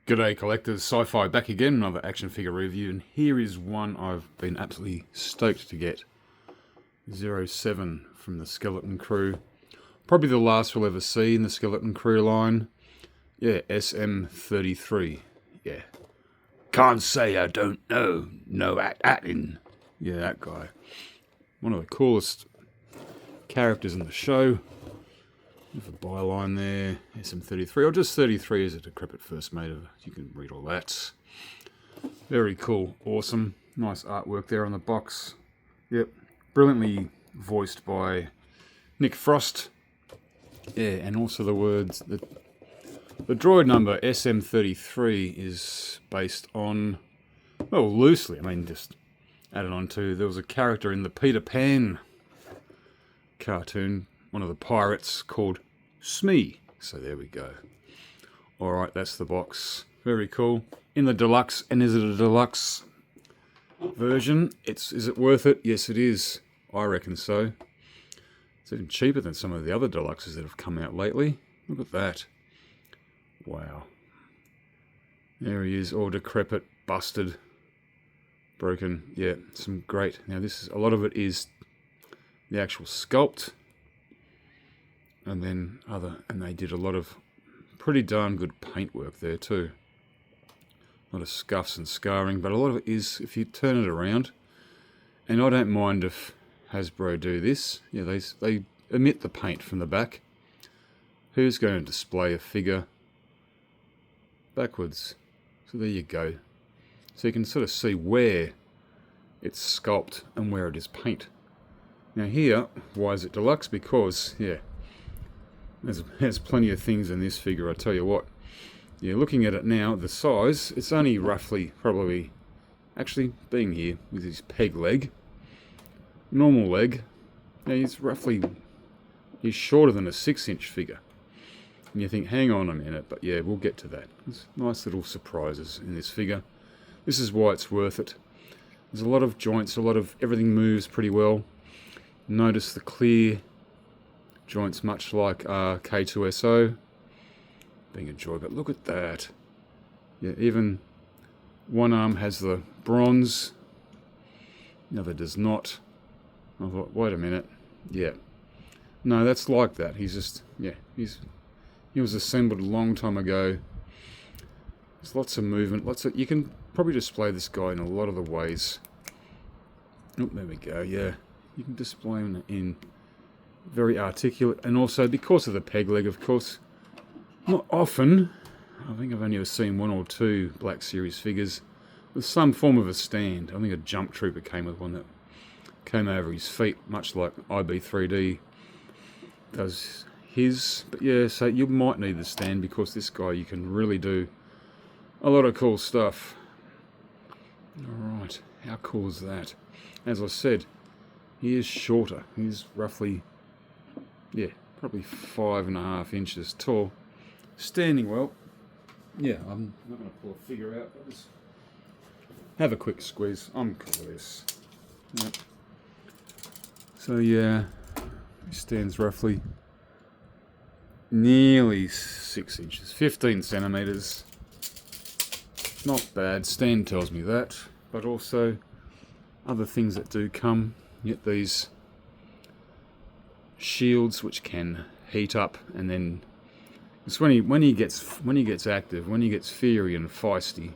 G'day collectors, Sci-Fi back again, another action figure review, and here is one I've been absolutely stoked to get. 07 from the Skeleton Crew. Probably the last we'll ever see in the Skeleton Crew line. Yeah, SM-33. Yeah. Can't say I don't know. No acting. Yeah, that guy. One of the coolest characters in the show. With a byline there, SM-33, or just 33 as a decrepit first mate. You can read all that. Very cool, awesome. Nice artwork there on the box. Yep, brilliantly voiced by Nick Frost. Yeah, and also the words, the droid number SM-33 is based on, well, loosely, I mean, just added on to, there was a character in the Peter Pan cartoon, one of the pirates, called Smee. So there we go. Alright, that's the box. Very cool. In the deluxe, and is it a deluxe version? Is it worth it? Yes, it is. I reckon so. It's even cheaper than some of the other deluxes that have come out lately. Look at that. Wow. There he is, all decrepit, busted, broken. Yeah, some great. Now this is, a lot of it is the actual sculpt. And then they did a lot of pretty darn good paint work there too. A lot of scuffs and scarring, but a lot of it is, if you turn it around, and I don't mind if Hasbro do this, yeah, they emit the paint from the back. Who's going to display a figure backwards? So there you go. So you can sort of see where it's sculpt and where it is paint. Now here, why is it deluxe? Because, yeah, there's plenty of things in this figure, I tell you what. Yeah, looking at it now, the size, it's only roughly, probably, actually being here with his peg leg, normal leg, yeah, he's shorter than a 6-inch figure. And you think, hang on a minute, but yeah, we'll get to that. There's nice little surprises in this figure. This is why it's worth it. There's a lot of joints, everything moves pretty well. Notice the clear joints, much like K2SO, being a joy, but look at that. Yeah, even one arm has the bronze, the other does not. I thought, wait a minute, yeah. No, that's like that. He's just, yeah, he was assembled a long time ago. There's lots of movement, you can probably display this guy in a lot of the ways. Oh, there we go, yeah. You can display him in very articulate, and also because of the peg leg, of course, not often, I think I've only ever seen 1 or 2 Black Series figures with some form of a stand. I think a Jump Trooper came with one that came over his feet, much like IB3D does his. But yeah, so you might need the stand, because this guy, you can really do a lot of cool stuff. Alright, how cool is that? As I said, he is shorter. He's roughly, yeah, probably 5.5 inches tall. Standing well. Yeah, I'm not going to pull a figure out, but just have a quick squeeze. I'm cool with this. Yep. So yeah, he stands roughly nearly 6 inches, 15 centimeters. Not bad. Stand tells me that, but also other things that do come. Get these shields which can heat up, and then it's when he gets active, when he gets fiery and feisty,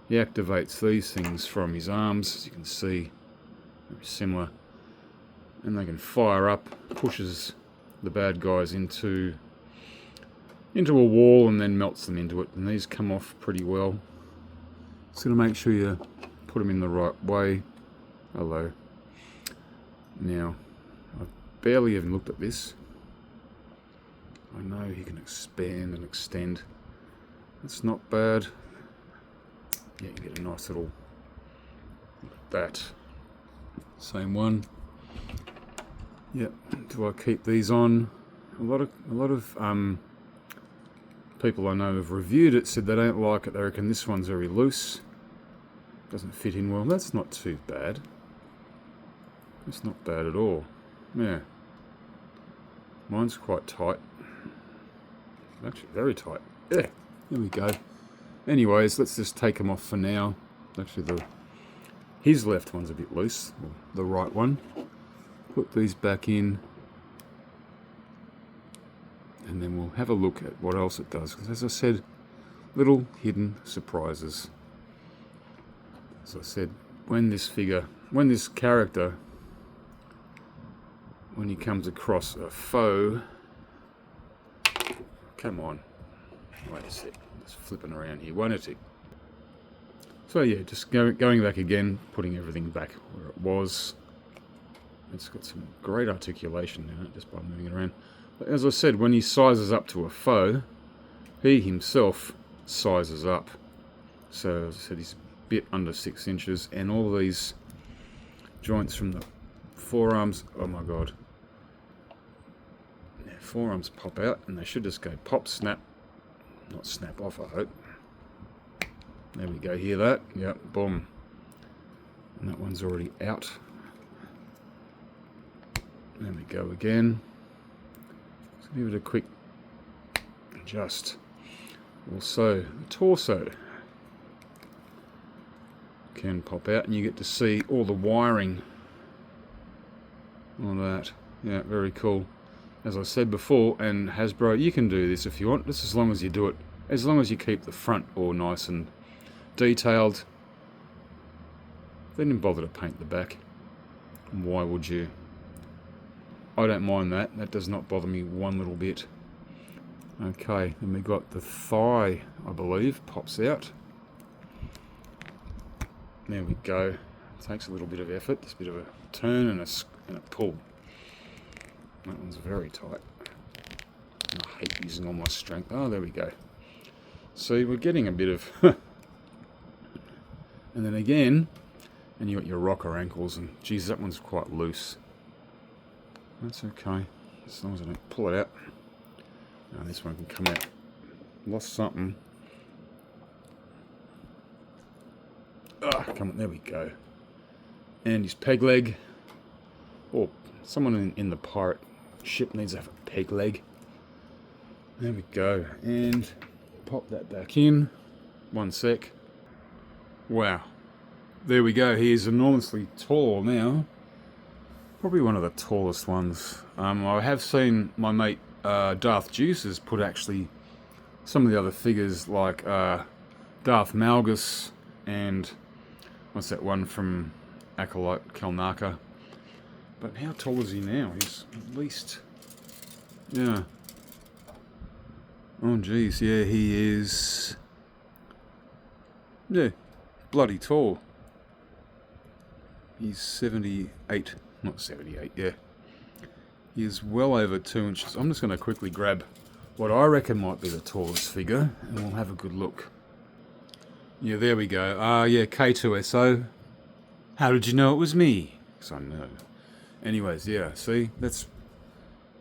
he activates these things from his arms, as you can see, very similar, and they can fire up, pushes the bad guys into a wall and then melts them into it, and these come off pretty well. Just going to make sure you put them in the right way. Hello. Now, I've barely even looked at this. I know he can expand and extend. That's not bad. Yeah, you get a nice little, look at that. Same one. Yep. Do I keep these on? A lot of people I know have reviewed it, said they don't like it. They reckon this one's very loose. Doesn't fit in well. That's not too bad. It's not bad at all. Yeah. Mine's quite tight. Actually, very tight. Yeah. There we go. Anyways, let's just take them off for now. Actually, his left one's a bit loose, the right one. Put these back in, and then we'll have a look at what else it does. Because as I said, little hidden surprises. As I said, when this character, when he comes across a foe, come on, wait a sec, just flipping around here, won't it? So yeah, just going back again, putting everything back where it was. It's got some great articulation in it just by moving it around. But as I said, when he sizes up to a foe, he himself sizes up. So as I said, he's a bit under 6 inches, and all these joints from the forearms, oh my god. Yeah, forearms pop out, and they should just go pop, snap, not snap off, I hope. There we go, hear that? Yep, boom. And that one's already out. There we go again. Let's give it a quick adjust. Also, the torso can pop out, and you get to see all the wiring on that. Yeah, very cool. As I said before, and Hasbro, you can do this if you want, just as long as you do it, as long as you keep the front all nice and detailed. They didn't bother to paint the back. Why would you? I don't mind that. That does not bother me one little bit. Okay, then we got the thigh, I believe, pops out. There we go. It takes a little bit of effort. Just a bit of a turn and a pull. That one's very tight. I hate using all my strength. Oh, there we go. See, we're getting a bit of... And then again, and you got your rocker ankles, and geez, that one's quite loose. That's okay, as long as I don't pull it out. Now this one can come out. Lost something. Ah, come on, there we go. And his peg leg. Oh, someone in the pirate ship needs to have a peg leg. There we go, and pop that back in. One sec. Wow, there we go. He is enormously tall now. Probably one of the tallest ones. I have seen my mate Darth Juices put actually some of the other figures like Darth Malgus and what's that one from Acolyte Kalnaka. But how tall is he now? He's at least, yeah. Oh geez, yeah, he is. Yeah. Bloody tall. He's 78, not 78, yeah. He is well over 2 inches. I'm just going to quickly grab what I reckon might be the tallest figure, and we'll have a good look. Yeah, there we go. Yeah, K2SO. How did you know it was me? Because I know. Anyways, yeah, see,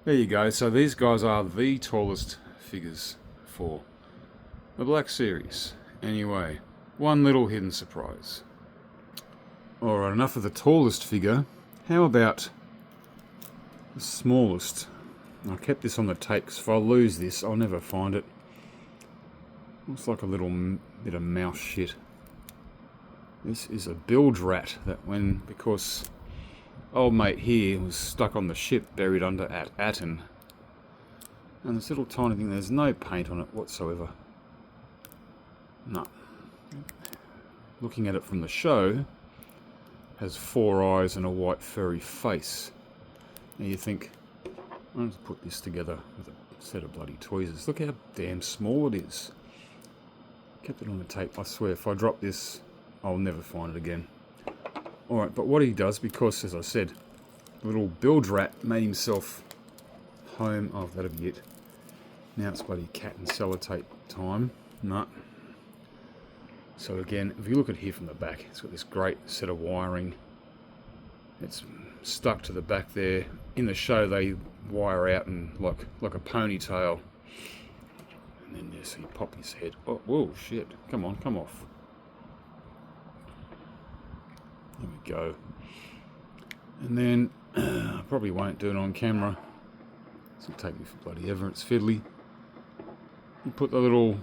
there you go. So these guys are the tallest figures for the Black Series. Anyway. One little hidden surprise. Alright, enough of the tallest figure. How about the smallest? I kept this on the tape because if I lose this, I'll never find it. Looks like a little bit of mouse shit. This is a bilge rat because old mate here was stuck on the ship, buried under Aten. And this little tiny thing, there's no paint on it whatsoever. No. Looking at it from the show, has 4 eyes and a white furry face. Now you think, I'll just put this together with a set of bloody tweezers. Look how damn small it is. Kept it on the tape. I swear, if I drop this, I'll never find it again. Alright, but what he does, because as I said, the little bilge rat made himself home. Oh, that'll be it. Now it's bloody cat and sellotape time. No. So again, if you look at here from the back, it's got this great set of wiring. It's stuck to the back there. In the show, they wire out and like a ponytail. And then you see pop his head. Oh, whoa, shit! Come on, come off. There we go. And then I probably won't do it on camera. This will take me for bloody ever. It's fiddly. You put the little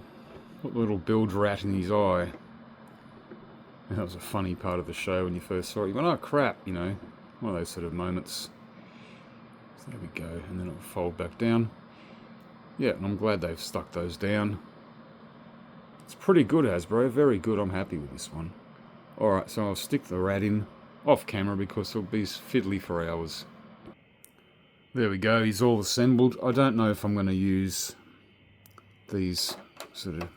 Put the little bilge rat in his eye. That was a funny part of the show when you first saw it. You went, oh crap, you know, one of those sort of moments. So there we go, and then it'll fold back down. Yeah, and I'm glad they've stuck those down. It's pretty good, Hasbro, very good. I'm happy with this one. Alright, so I'll stick the rat in off camera because it'll be fiddly for hours. There we go, he's all assembled. I don't know if I'm going to use these sort of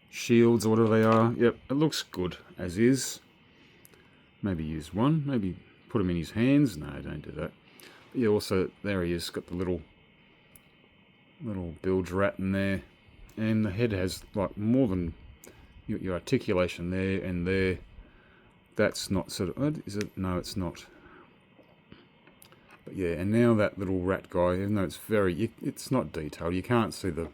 shields or whatever they are. Yep, it looks good as is. Maybe use one, maybe put him in his hands. No, don't do that. But yeah, also, there he is, got the little bilge rat in there. And the head has like more than your articulation there and there. That's not sort of, is it? No, it's not. But yeah, and now that little rat guy, even though it's not detailed, you can't see the,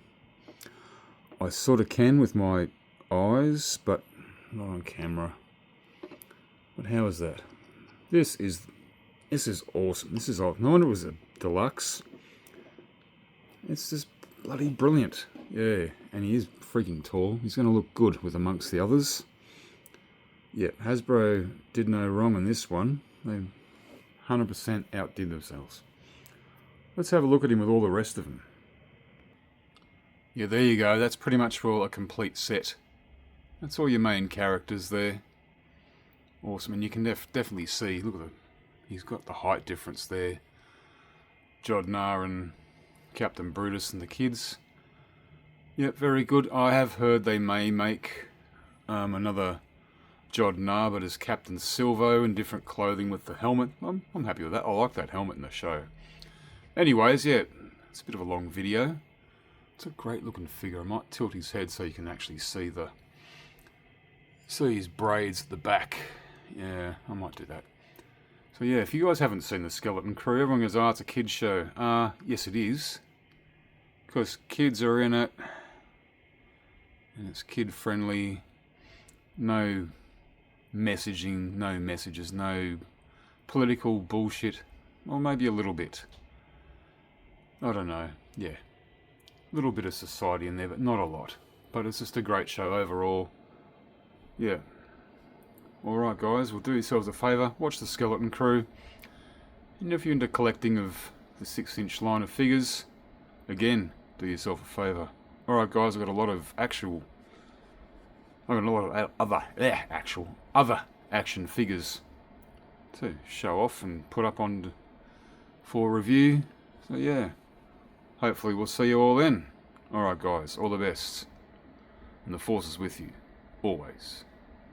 I sort of can with my eyes, but not on camera. But how is that? This is awesome. This is awesome. No wonder it was a deluxe. It's just bloody brilliant. Yeah, and he is freaking tall. He's going to look good with amongst the others. Yeah, Hasbro did no wrong on this one. They 100% outdid themselves. Let's have a look at him with all the rest of them. Yeah, there you go. That's pretty much all a complete set. That's all your main characters there. Awesome, and you can definitely see, look at he's got the height difference there. Jodnar and Captain Brutus and the kids. Yep, very good. I have heard they may make another Jodnar, but as Captain Silvo in different clothing with the helmet. I'm happy with that. I like that helmet in the show. Anyways, yeah, it's a bit of a long video. It's a great looking figure. I might tilt his head so you can actually see his braids at the back. Yeah, I might do that. So yeah, if you guys haven't seen the Skeleton Crew, everyone goes, oh, it's a kid's show. Yes it is. Because kids are in it. And it's kid friendly. No messaging, no messages, no political bullshit. Or maybe a little bit. I don't know. Yeah. A little bit of society in there, but not a lot. But it's just a great show overall. Yeah. Alright guys, well do yourselves a favour. Watch the Skeleton Crew. And if you're into collecting of the 6-inch line of figures, again, do yourself a favour. Alright guys, I've got a lot of other action figures to show off and put up on for review. So yeah, hopefully we'll see you all then. Alright guys, all the best. And the force is with you, always.